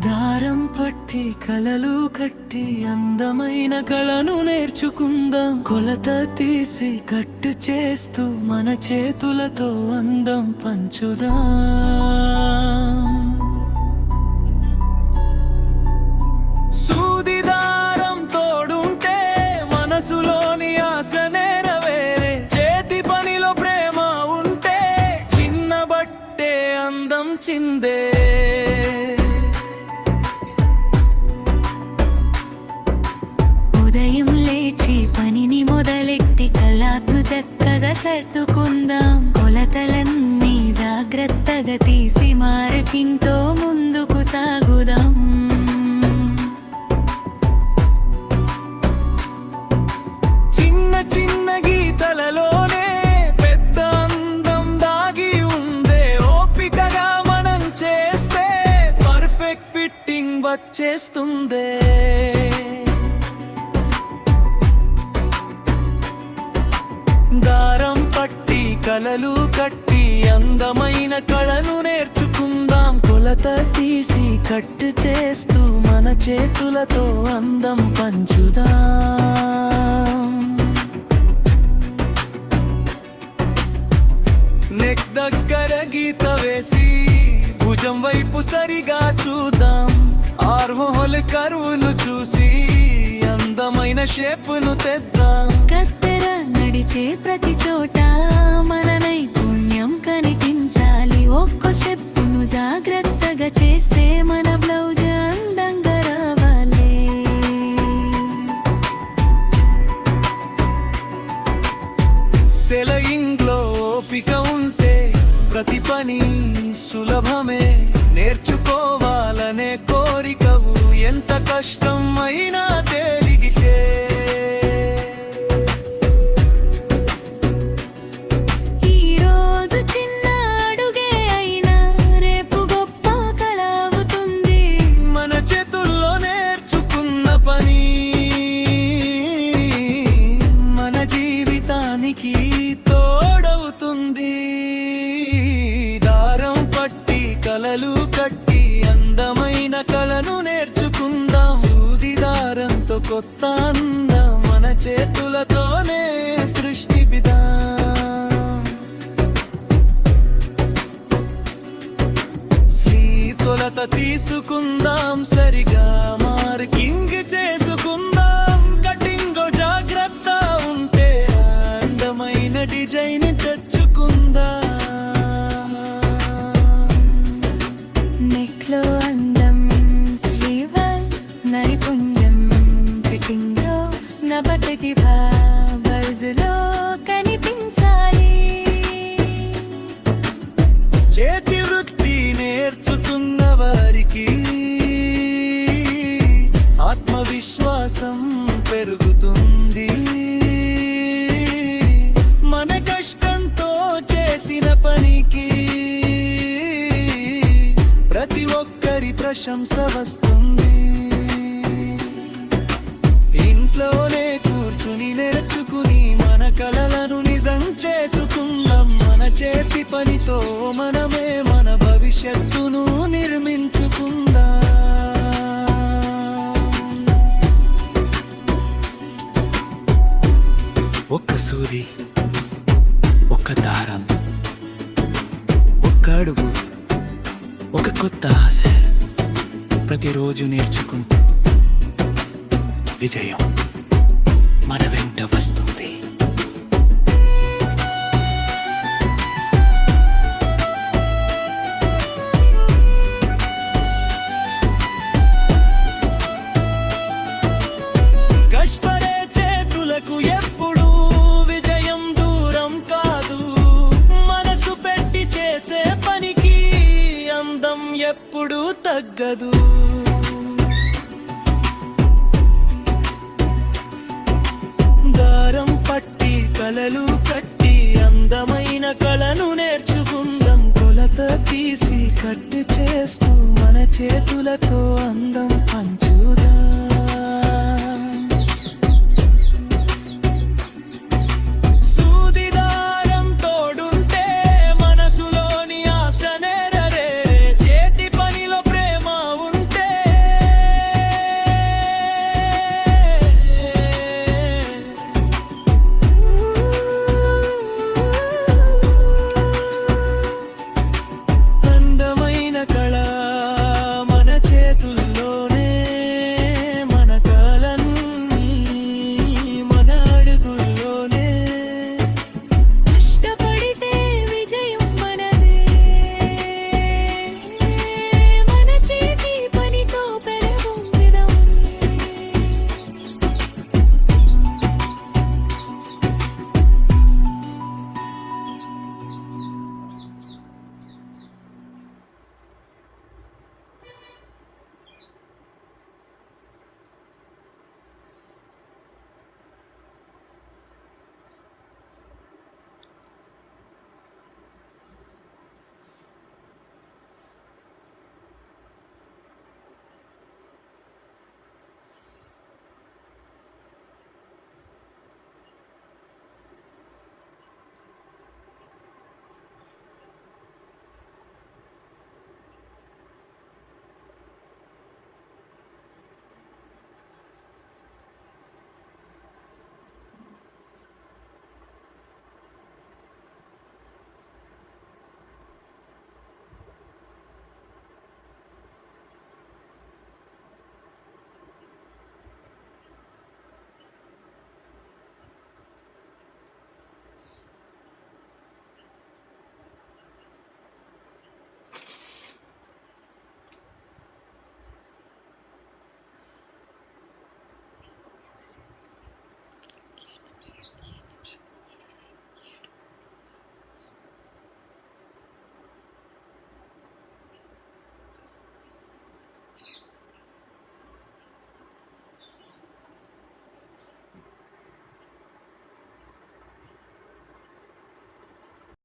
దారం పట్టి కలలు కట్టి అందమైన కళను నేర్చుకుందాం. కొలత తీసి కట్టు చేస్తూ మన చేతులతో అందం పంచుదాం. సూది దారం తోడుంటే మనసులోని ఆశ నెరవేరే. చేతి పనిలో ప్రేమ ఉంటే చిన్న బట్టే అందం చిందే. ఉదయం లేచి పనిని మొదలెట్టి కళ్ళాత్ను చక్కగా సర్దుకుందాం. కొలతలన్నీ జాగ్రత్తగా తీసి మార్కింగ్తో ముందుకు సాగుదాం. చిన్న చిన్న గీతలలోనే పెద్ద అందం దాగి ఉందే. ఓపికగా మనం చేస్తే పర్ఫెక్ట్ ఫిట్టింగ్ వచ్చేస్తుందే. దారం పట్టి కలలు కట్టి అందమైన కళను నేర్చుకుందాం. కొలత తీసి కట్టు చేస్తూ మన చేతులతో అందం పంచుదాం. నెక్ దగ్గర గీత వేసి భుజం వైపు సరిగా చూద్దాం. ఆర్మోల్ కరువులు చూసి అందమైన షేపును తెద్దాం. కత్తెర నడిచే ప్రతి చోట మన నైపుణ్యం కనిపించాలి. ఒక్కో స్టెప్పును జాగ్రత్తగా చేస్తే మన బ్లౌజ్ అందంగా రావాలి. సెలయింగ్లో ఓపిక ఉంటే ప్రతి పని సులభమే. నేర్చుకోవాలనే కోరికవు ఎంత కష్టం అయినా తేలిగితే. ఈ రోజు చిన్న అడుగే అయినా రేపు గొప్ప కళ అవుతుంది. మన చేతుల్లో నేర్చుకున్న పని మన జీవితానికి తోడవుతుంది. దారం పట్టి కలలు కట్టి అందమైన కళను నేర్చుకుందాం. సూది దారంతో కొత్త అందం మన చేతులతోనే సృష్టిపిదాం. స్లీవ్ కొలత తీసుకుందాం. సరిగా మార్కింగ్ చేసుకుందాం. కటింగ్ జాగ్రత్త ఉంటే అందమైన డిజైన్ తెచ్చుకుందాం. నెక్లో అందం, స్లీవర్ నైపుణ్యం, ఫిట్టింగ్లో నా ప్రతిభ బ్లౌజులో కనిపించాలి. చేతి వృత్తి నేర్చుకున్న వారికి ఆత్మవిశ్వాసం పెరుగుతుంది. మన కష్టంతో చేసిన పనికి ప్రతి ఒక్కరి ప్రశంస వస్తుంది. ఇంట్లోనే కూర్చుని నేర్చుకుని మన కలలను నిజం చేసుకుందాం. మన చేతి పనితో మనమే మన భవిష్యత్తును నిర్మించుకుందాం. ఒక్క సూది, ఒక్క దారం, ఒక్క అడుగు, ఒక కొత్త ఆశ. ప్రతిరోజు నేర్చుకుంటూ విజయం మన వెంట వస్తుంది. కష్టపడే చేతులకు ఎప్పుడు విజయం దూరం కాదు. మనసు పెట్టి చేసే పనికి అందం ఎప్పుడు తగ్గదు. దారం పట్టి కలలు కట్టి అందమైన కళను నేర్చుకుందాం. కొలత తీసి కట్టు చేస్తూ మన చేతులతో